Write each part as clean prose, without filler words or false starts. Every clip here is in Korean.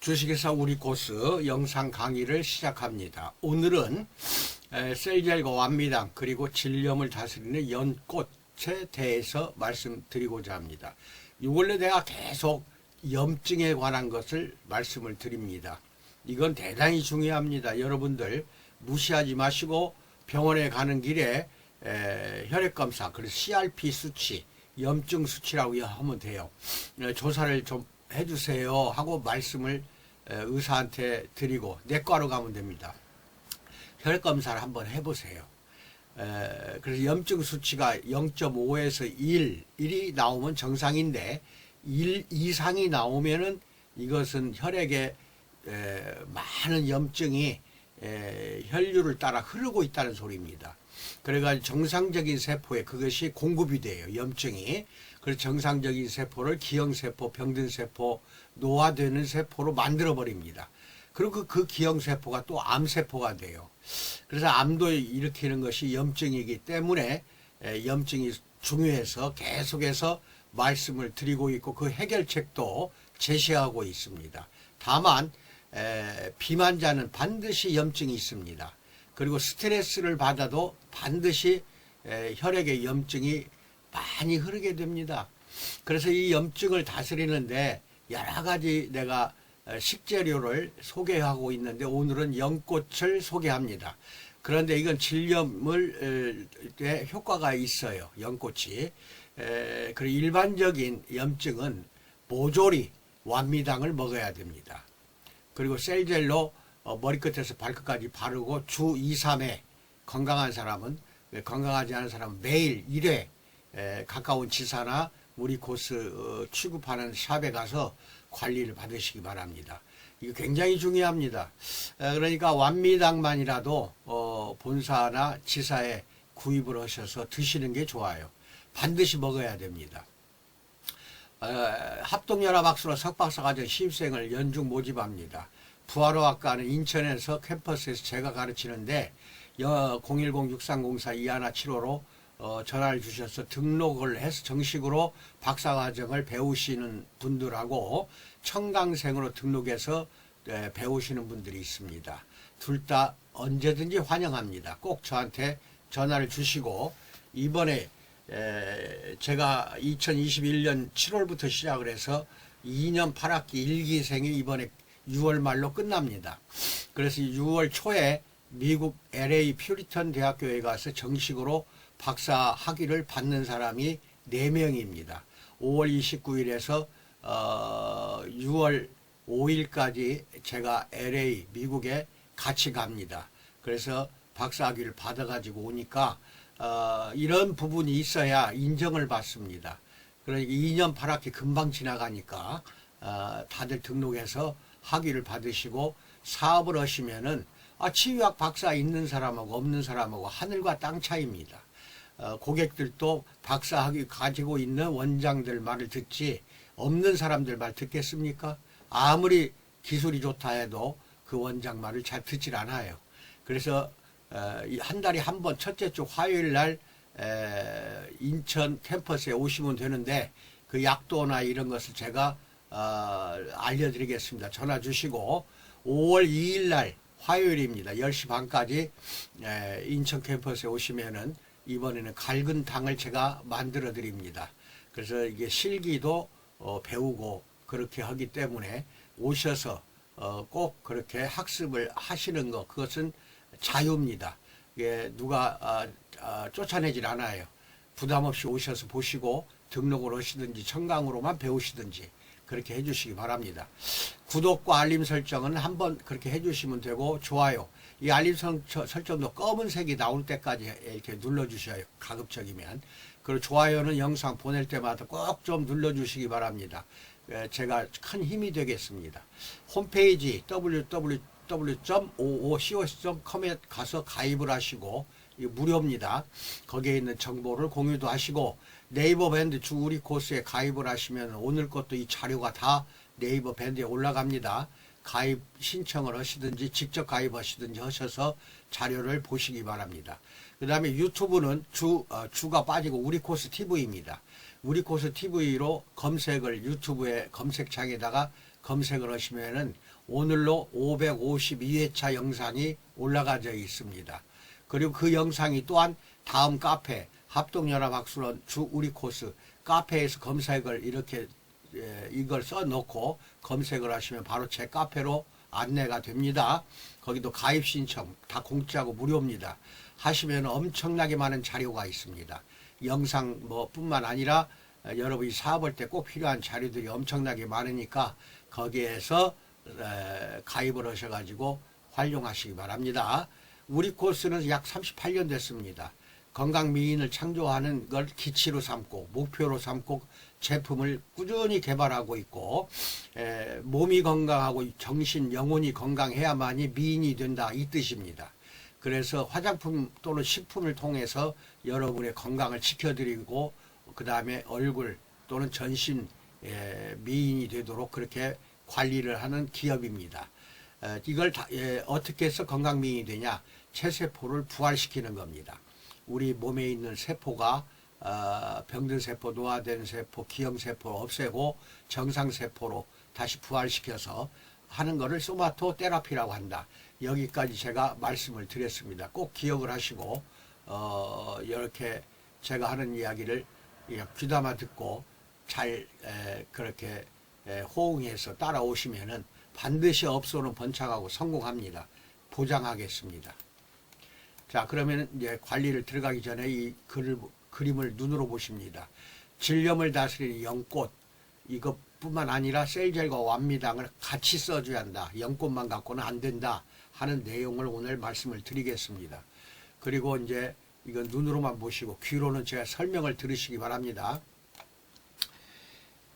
주식회사 우리 코스 영상 강의를 시작합니다. 오늘은 셀젤과 완미당 그리고 질염을 다스리는 연꽃에 대해서 말씀드리고자 합니다. 원래 내가 계속 염증에 관한 것을 말씀을 드립니다. 이건 대단히 중요합니다. 여러분들 무시하지 마시고 병원에 가는 길에 혈액검사, 그래서 CRP 수치, 염증 수치라고 하면 돼요. 조사를 좀 해주세요 하고 말씀을 의사한테 드리고 내과로 가면 됩니다. 혈액검사를 한번 해보세요. 그래서 염증 수치가 0.5에서 1이 나오면 정상인데 1 이상이 나오면은 이것은 혈액에 많은 염증이 혈류를 따라 흐르고 있다는 소리입니다. 그래가지고 정상적인 세포에 그것이 공급이 돼요. 염증이. 그래서 정상적인 세포를 기형세포, 병든세포, 노화되는 세포로 만들어버립니다. 그리고 그 기형세포가 또 암세포가 돼요. 그래서 암도 일으키는 것이 염증이기 때문에 염증이 중요해서 계속해서 말씀을 드리고 있고 그 해결책도 제시하고 있습니다. 다만 비만자는 반드시 염증이 있습니다. 그리고 스트레스를 받아도 반드시 혈액에 염증이 많이 흐르게 됩니다. 그래서 이 염증을 다스리는데 여러 가지 내가 식재료를 소개하고 있는데 오늘은 연꽃을 소개합니다. 그런데 이건 질염을 효과가 있어요. 연꽃이. 그리고 일반적인 염증은 모조리 완미당을 먹어야 됩니다. 그리고 셀젤로 머리끝에서 발끝까지 바르고 주 2, 3회 건강한 사람은, 건강하지 않은 사람은 매일 1회 가까운 지사나 우리 코스 취급하는 샵에 가서 관리를 받으시기 바랍니다. 이거 굉장히 중요합니다. 그러니까 완미당만이라도 본사나 지사에 구입을 하셔서 드시는 게 좋아요. 반드시 먹어야 됩니다. 합동연합학술로 석박사과정 신입생을 연중 모집합니다. 부활호학과는 인천에서 캠퍼스에서 제가 가르치는데 010-6304-2175로 전화를 주셔서 등록을 해서 정식으로 박사과정을 배우시는 분들하고 청강생으로 등록해서 배우시는 분들이 있습니다. 둘 다 언제든지 환영합니다. 꼭 저한테 전화를 주시고 이번에 제가 2021년 7월부터 시작을 해서 2년 8학기 1기생이 이번에 6월 말로 끝납니다. 그래서 6월 초에 미국 LA 퓨리턴 대학교에 가서 정식으로 박사 학위를 받는 사람이 4명입니다. 5월 29일에서 6월 5일까지 제가 LA 미국에 같이 갑니다. 그래서 박사 학위를 받아가지고 오니까 이런 부분이 있어야 인정을 받습니다. 그러니까 2년 8학기 금방 지나가니까 다들 등록해서 학위를 받으시고 사업을 하시면은 치유학 박사 있는 사람하고 없는 사람하고 하늘과 땅 차이입니다. 고객들도 박사 학위 가지고 있는 원장들 말을 듣지 없는 사람들 말 듣겠습니까? 아무리 기술이 좋다 해도 그 원장 말을 잘 듣질 않아요. 그래서 한 달에 한 번 첫째 주 화요일 날 인천 캠퍼스에 오시면 되는데 그 약도나 이런 것을 제가 알려드리겠습니다. 전화 주시고 5월 2일 날 화요일입니다. 10시 반까지 인천 캠퍼스에 오시면은 이번에는 갈근 당을 제가 만들어 드립니다. 그래서 이게 실기도 배우고 그렇게 하기 때문에 오셔서 꼭 그렇게 학습을 하시는 것, 그것은 자유입니다. 이게 누가 쫓아내질 않아요. 부담 없이 오셔서 보시고 등록을 하시든지 청강으로만 배우시든지 그렇게 해주시기 바랍니다. 구독과 알림 설정은 한번 그렇게 해주시면 되고 좋아요. 이 알림 설정도 검은색이 나올 때까지 이렇게 눌러주셔요. 가급적이면. 그리고 좋아요는 영상 보낼 때마다 꼭 좀 눌러주시기 바랍니다. 제가 큰 힘이 되겠습니다. 홈페이지 www.oococ.com에 가서 가입을 하시고 무료입니다. 거기에 있는 정보를 공유도 하시고 네이버 밴드 주 우리 코스에 가입을 하시면 오늘 것도 이 자료가 다 네이버 밴드에 올라갑니다. 가입 신청을 하시든지 직접 가입하시든지 하셔서 자료를 보시기 바랍니다. 그 다음에 유튜브는 주가 빠지고 우리 코스 TV입니다. 우리 코스 TV로 검색을 유튜브에 검색창에다가 검색을 하시면은 오늘로 552회차 영상이 올라가져 있습니다. 그리고 그 영상이 또한 다음 카페 합동연합학술원 주 우리 코스 카페에서 검색을 이렇게 이걸 써놓고 검색을 하시면 바로 제 카페로 안내가 됩니다. 거기도 가입 신청 다 공짜고 무료입니다. 하시면 엄청나게 많은 자료가 있습니다. 영상 뿐만 아니라 여러분이 사업할 때 꼭 필요한 자료들이 엄청나게 많으니까 거기에서 가입을 하셔가지고 활용하시기 바랍니다. 우리 코스는 약 38년 됐습니다. 건강미인을 창조하는 걸 기치로 삼고 목표로 삼고 제품을 꾸준히 개발하고 있고 몸이 건강하고 정신, 영혼이 건강해야만이 미인이 된다 이 뜻입니다. 그래서 화장품 또는 식품을 통해서 여러분의 건강을 지켜드리고 그 다음에 얼굴 또는 전신 미인이 되도록 그렇게 관리를 하는 기업입니다. 이걸 어떻게 해서 건강미인이 되냐? 체세포를 부활시키는 겁니다. 우리 몸에 있는 세포가 병든 세포, 노화된 세포, 기형세포를 없애고 정상세포로 다시 부활시켜서 하는 것을 소마토 테라피라고 한다. 여기까지 제가 말씀을 드렸습니다. 꼭 기억을 하시고 이렇게 제가 하는 이야기를 귀담아 듣고 잘 그렇게 호응해서 따라오시면은 반드시 업소는 번창하고 성공합니다. 보장하겠습니다. 자, 그러면 이제 관리를 들어가기 전에 이 그림을 눈으로 보십니다. 질염을 다스리는 연꽃, 이것뿐만 아니라 셀젤과 완미당을 같이 써줘야 한다. 연꽃만 갖고는 안 된다 하는 내용을 오늘 말씀을 드리겠습니다. 그리고 이제 이건 눈으로만 보시고 귀로는 제가 설명을 들으시기 바랍니다.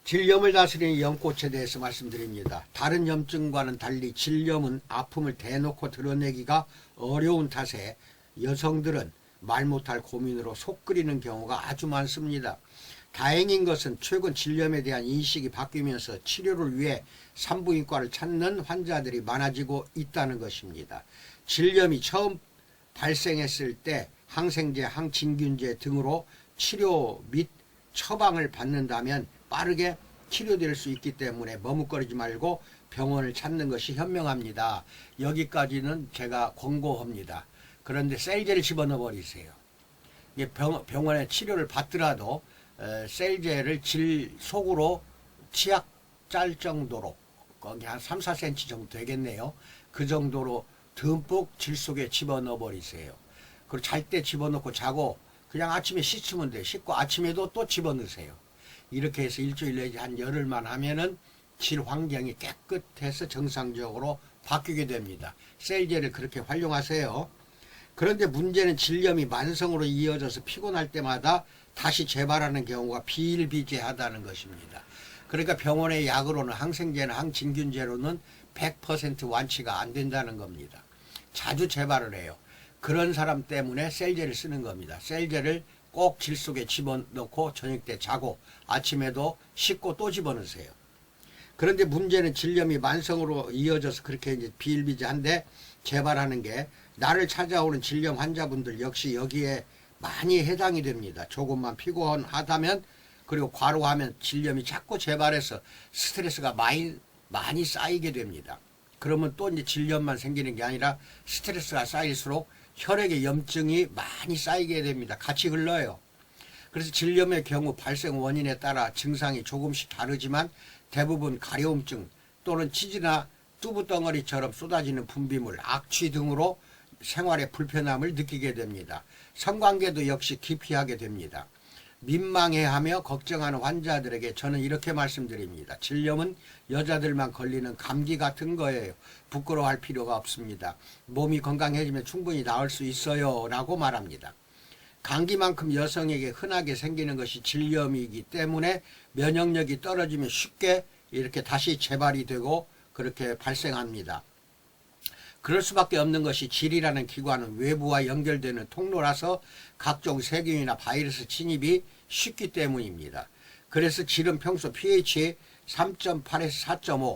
질염을 다스리는 연꽃에 대해서 말씀드립니다. 다른 염증과는 달리 질염은 아픔을 대놓고 드러내기가 어려운 탓에 여성들은 말 못할 고민으로 속 끓이는 경우가 아주 많습니다. 다행인 것은 최근 질염에 대한 인식이 바뀌면서 치료를 위해 산부인과를 찾는 환자들이 많아지고 있다는 것입니다. 질염이 처음 발생했을 때 항생제, 항진균제 등으로 치료 및 처방을 받는다면 빠르게 치료될 수 있기 때문에 머뭇거리지 말고 병원을 찾는 것이 현명합니다. 여기까지는 제가 권고합니다. 그런데 셀제를 집어넣어 버리세요. 병원에 치료를 받더라도 셀제를 질 속으로 치약 짤 정도로 거기 한 3, 4cm 정도 되겠네요. 그 정도로 듬뿍 질 속에 집어넣어 버리세요. 그리고 잘 때 집어넣고 자고 그냥 아침에 씻으면 돼요. 씻고 아침에도 또 집어넣으세요. 이렇게 해서 일주일 내지 한 열흘만 하면은 질 환경이 깨끗해서 정상적으로 바뀌게 됩니다. 셀제를 그렇게 활용하세요. 그런데 문제는 질염이 만성으로 이어져서 피곤할 때마다 다시 재발하는 경우가 비일비재하다는 것입니다. 그러니까 병원의 약으로는 항생제나 항진균제로는 100% 완치가 안 된다는 겁니다. 자주 재발을 해요. 그런 사람 때문에 셀제를 쓰는 겁니다. 셀제를 꼭 질 속에 집어넣고 저녁 때 자고 아침에도 씻고 또 집어넣으세요. 그런데 문제는 질염이 만성으로 이어져서 그렇게 이제 비일비재한데 재발하는 게 나를 찾아오는 질염 환자분들 역시 여기에 많이 해당이 됩니다. 조금만 피곤하다면 그리고 과로하면 질염이 자꾸 재발해서 스트레스가 많이 쌓이게 됩니다. 그러면 또 이제 질염만 생기는 게 아니라 스트레스가 쌓일수록 혈액의 염증이 많이 쌓이게 됩니다. 같이 흘러요. 그래서 질염의 경우 발생 원인에 따라 증상이 조금씩 다르지만 대부분 가려움증 또는 치지나 뚜부덩어리처럼 쏟아지는 분비물, 악취 등으로 생활에 불편함을 느끼게 됩니다. 성관계도 역시 기피하게 됩니다. 민망해하며 걱정하는 환자들에게 저는 이렇게 말씀드립니다. 질염은 여자들만 걸리는 감기 같은 거예요. 부끄러워할 필요가 없습니다. 몸이 건강해지면 충분히 나을 수 있어요 라고 말합니다. 감기만큼 여성에게 흔하게 생기는 것이 질염이기 때문에 면역력이 떨어지면 쉽게 이렇게 다시 재발이 되고 그렇게 발생합니다. 그럴 수밖에 없는 것이 질이라는 기관은 외부와 연결되는 통로라서 각종 세균이나 바이러스 침입이 쉽기 때문입니다. 그래서 질은 평소 pH 3.8에서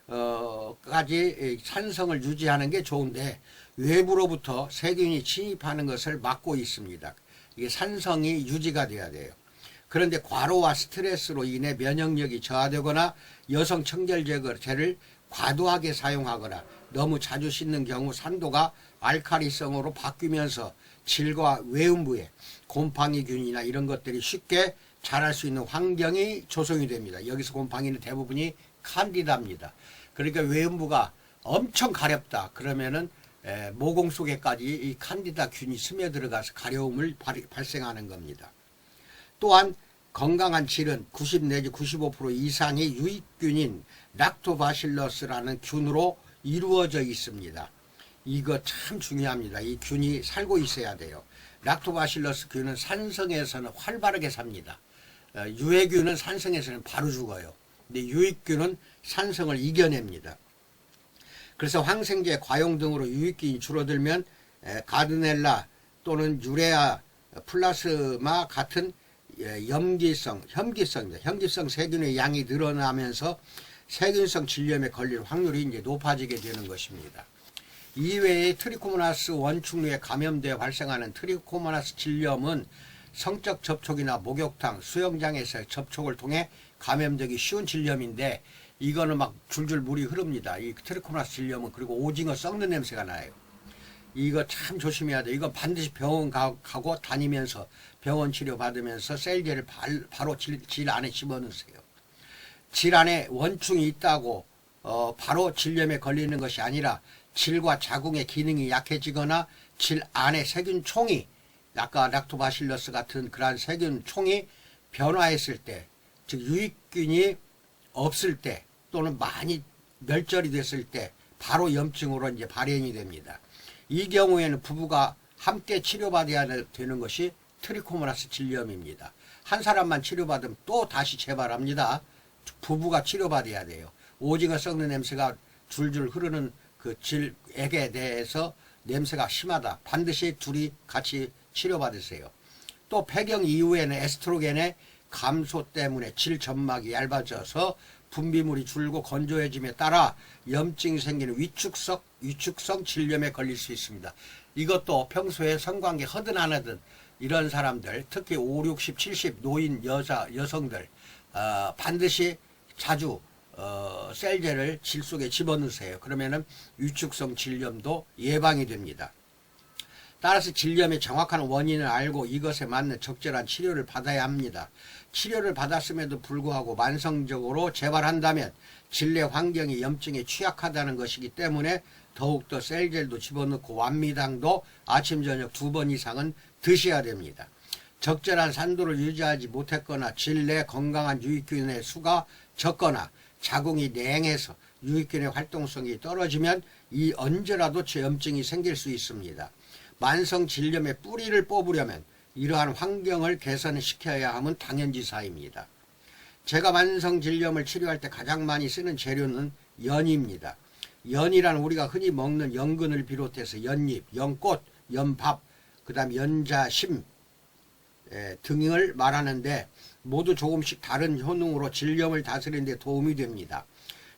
4.5까지 산성을 유지하는 게 좋은데 외부로부터 세균이 침입하는 것을 막고 있습니다. 이게 산성이 유지가 돼야 돼요. 그런데 과로와 스트레스로 인해 면역력이 저하되거나 여성 청결 제거제를 과도하게 사용하거나 너무 자주 씻는 경우 산도가 알칼리성으로 바뀌면서 질과 외음부에 곰팡이균이나 이런 것들이 쉽게 자랄 수 있는 환경이 조성이 됩니다. 여기서 곰팡이는 대부분이 칸디다입니다. 그러니까 외음부가 엄청 가렵다 그러면은 모공 속에까지 이 칸디다 균이 스며들어가서 가려움을 발생하는 겁니다. 또한 건강한 질은 90 내지 95% 이상이 유익균인 락토바실러스라는 균으로 이루어져 있습니다. 이거 참 중요합니다. 이 균이 살고 있어야 돼요. 락토바실러스 균은 산성에서는 활발하게 삽니다. 유해균은 산성에서는 바로 죽어요. 근데 유익균은 산성을 이겨냅니다. 그래서 항생제, 과용 등으로 유익균이 줄어들면 가드넬라 또는 유레아 플라스마 같은 현기성 세균의 양이 늘어나면서 세균성 질염에 걸릴 확률이 이제 높아지게 되는 것입니다. 이외에 트리코모나스 원충류에 감염되어 발생하는 트리코모나스 질염은 성적 접촉이나 목욕탕, 수영장에서의 접촉을 통해 감염되기 쉬운 질염인데 이거는 막 줄줄 물이 흐릅니다. 이 트리코모나스 질염은. 그리고 오징어 썩는 냄새가 나요. 이거 참 조심해야 돼요. 이거 반드시 병원 가고 다니면서 병원 치료 받으면서 셀제를 바로 질 안에 집어넣으세요. 질 안에 원충이 있다고 바로 질염에 걸리는 것이 아니라 질과 자궁의 기능이 약해지거나 질 안에 세균총이 아까 락토바실러스 같은 그러한 세균총이 변화했을 때, 즉 유익균이 없을 때 또는 많이 멸절이 됐을 때 바로 염증으로 이제 발현이 됩니다. 이 경우에는 부부가 함께 치료받아야 되는 것이 트리코모나스 질염입니다. 한 사람만 치료받으면 또 다시 재발합니다. 부부가 치료받아야 돼요. 오징어 썩는 냄새가 줄줄 흐르는 그 질액에 대해서 냄새가 심하다. 반드시 둘이 같이 치료받으세요. 또 폐경 이후에는 에스트로겐의 감소 때문에 질 점막이 얇아져서 분비물이 줄고 건조해짐에 따라 염증이 생기는 위축성 질염에 걸릴 수 있습니다. 이것도 평소에 성관계 허든 안 하든 이런 사람들, 특히 5, 60, 70 노인 여성들 반드시 자주 셀제를 질 속에 집어넣으세요. 그러면은 위축성 질염도 예방이 됩니다. 따라서 질염의 정확한 원인을 알고 이것에 맞는 적절한 치료를 받아야 합니다. 치료를 받았음에도 불구하고 만성적으로 재발한다면 질내 환경이 염증에 취약하다는 것이기 때문에 더욱더 셀젤도 집어넣고 완미당도 아침 저녁 2번 이상은 드셔야 됩니다. 적절한 산도를 유지하지 못했거나 질내 건강한 유익균의 수가 적거나 자궁이 냉해서 유익균의 활동성이 떨어지면 이 언제라도 염증이 생길 수 있습니다. 만성 질염의 뿌리를 뽑으려면 이러한 환경을 개선시켜야 함은 당연지사입니다. 제가 만성 질염을 치료할 때 가장 많이 쓰는 재료는 연입니다. 연이란 우리가 흔히 먹는 연근을 비롯해서 연잎, 연꽃, 연밥, 그 다음 연자심 등을 말하는데 모두 조금씩 다른 효능으로 질염을 다스리는 데 도움이 됩니다.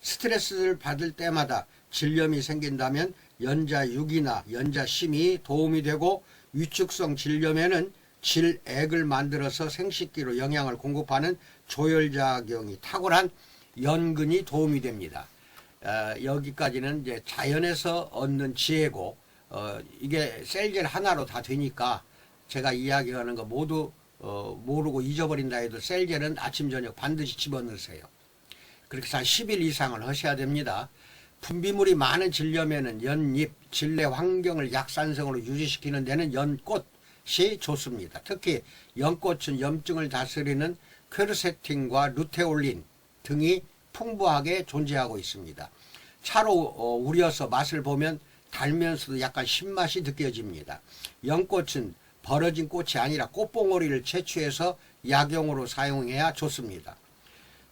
스트레스를 받을 때마다 질염이 생긴다면 연자육이나 연자심이 도움이 되고 위축성 질염에는 질액을 만들어서 생식기로 영양을 공급하는 조혈작용이 탁월한 연근이 도움이 됩니다. 여기까지는 이제 자연에서 얻는 지혜고 이게 셀겔 하나로 다 되니까 제가 이야기하는 거 모두 모르고 잊어버린다 해도 셀겔은 아침 저녁 반드시 집어넣으세요. 그렇게 해서 한 10일 이상을 하셔야 됩니다. 분비물이 많은 질염에는 연잎, 질내 환경을 약산성으로 유지시키는 데는 연꽃이 좋습니다. 특히 연꽃은 염증을 다스리는 퀘르세틴과 루테올린 등이 풍부하게 존재하고 있습니다. 차로 우려서 맛을 보면 달면서도 약간 신맛이 느껴집니다. 연꽃은 벌어진 꽃이 아니라 꽃봉오리를 채취해서 약용으로 사용해야 좋습니다.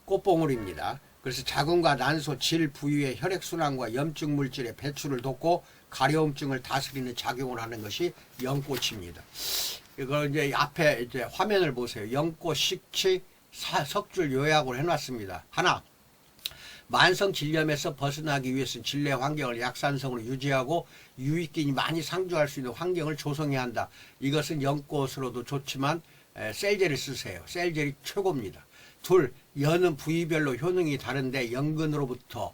꽃봉오리입니다. 그래서 자궁과 난소, 질 부위의 혈액순환과 염증 물질의 배출을 돕고 가려움증을 다스리는 작용을 하는 것이 연꽃입니다. 이걸 이제 앞에 이제 화면을 보세요. 연꽃, 식치, 석줄 요약을 해놨습니다. 하나, 만성 질염에서 벗어나기 위해서는 질내 환경을 약산성으로 유지하고 유익균이 많이 상주할 수 있는 환경을 조성해야 한다. 이것은 연꽃으로도 좋지만 셀젤을 쓰세요. 셀젤이 최고입니다. 둘, 연은 부위별로 효능이 다른데 연근으로부터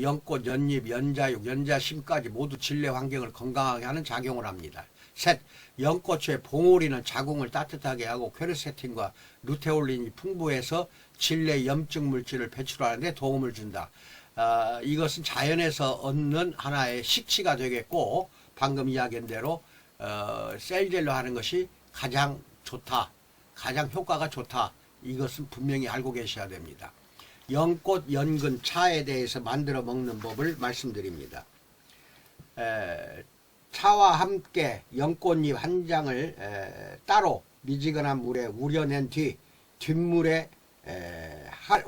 연꽃, 연잎, 연자육, 연자심까지 모두 질내 환경을 건강하게 하는 작용을 합니다. 셋, 연꽃의 봉오리는 자궁을 따뜻하게 하고 퀘르세틴과 루테올린이 풍부해서 질내 염증 물질을 배출하는 데 도움을 준다. 이것은 자연에서 얻는 하나의 식치가 되겠고, 방금 이야기한 대로 셀젤로 하는 것이 가장 좋다, 가장 효과가 좋다, 이것은 분명히 알고 계셔야 됩니다. 연꽃, 연근, 차에 대해서 만들어 먹는 법을 말씀드립니다. 차와 함께 연꽃잎 한 장을 따로 미지근한 물에 우려낸 뒤 뒷물에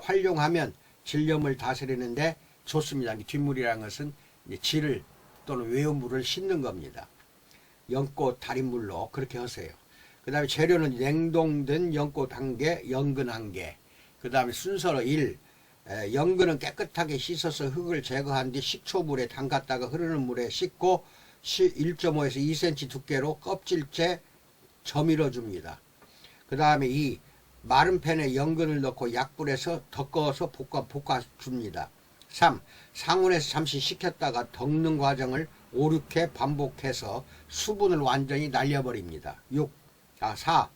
활용하면 질염을 다스리는데 좋습니다. 뒷물이라는 것은 질을 또는 외음물을 씻는 겁니다. 연꽃 달인물로 그렇게 하세요. 그 다음에 재료는 냉동된 연꽃 1개, 연근 1개. 그 다음에 순서로 1. 연근은 깨끗하게 씻어서 흙을 제거한 뒤 식초물에 담갔다가 흐르는 물에 씻고 1.5에서 2cm 두께로 껍질째 저밀어 줍니다. 그 다음에 2. 마른 팬에 연근을 넣고 약불에서 덮어서 볶아 줍니다. 3. 상온에서 잠시 식혔다가 덮는 과정을 5, 6회 반복해서 수분을 완전히 날려버립니다. 4.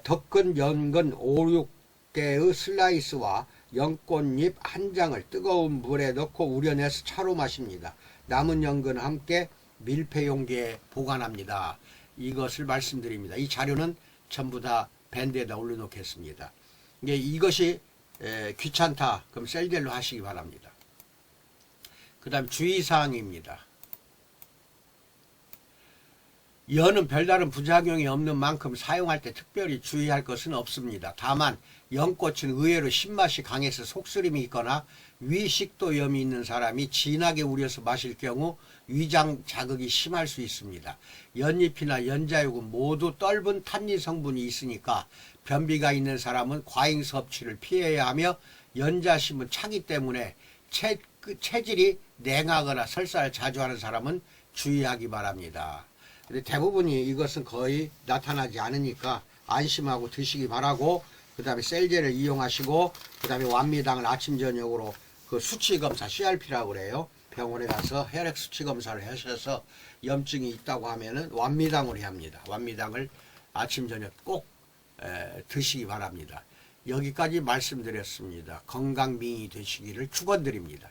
덮은 연근 5, 6개의 슬라이스와 연꽃잎 한 장을 뜨거운 물에 넣고 우려내서 차로 마십니다. 남은 연근은 함께 밀폐 용기에 보관합니다. 이것을 말씀드립니다. 이 자료는 전부 다 밴드에다 올려놓겠습니다. 이것이 귀찮다, 그럼 셀젤로 하시기 바랍니다. 그 다음 주의사항입니다. 연은 별다른 부작용이 없는 만큼 사용할 때 특별히 주의할 것은 없습니다. 다만 연꽃은 의외로 신맛이 강해서 속쓰림이 있거나 위식도염이 있는 사람이 진하게 우려서 마실 경우 위장 자극이 심할 수 있습니다. 연잎이나 연자육은 모두 떫은 탄닌 성분이 있으니까 변비가 있는 사람은 과잉 섭취를 피해야 하며, 연자심은 차기 때문에 체질이 냉하거나 설사를 자주 하는 사람은 주의하기 바랍니다. 근데 대부분이 이것은 거의 나타나지 않으니까 안심하고 드시기 바라고, 그 다음에 셀젤을 이용하시고, 그 다음에 완미당을 아침 저녁으로 그 수치검사 CRP라고 그래요. 병원에 가서 혈액 수치 검사를 하셔서 염증이 있다고 하면은 완미당으로 해야 합니다. 완미당을 아침 저녁 꼭 드시기 바랍니다. 여기까지 말씀드렸습니다. 건강미인이 되시기를 축원드립니다.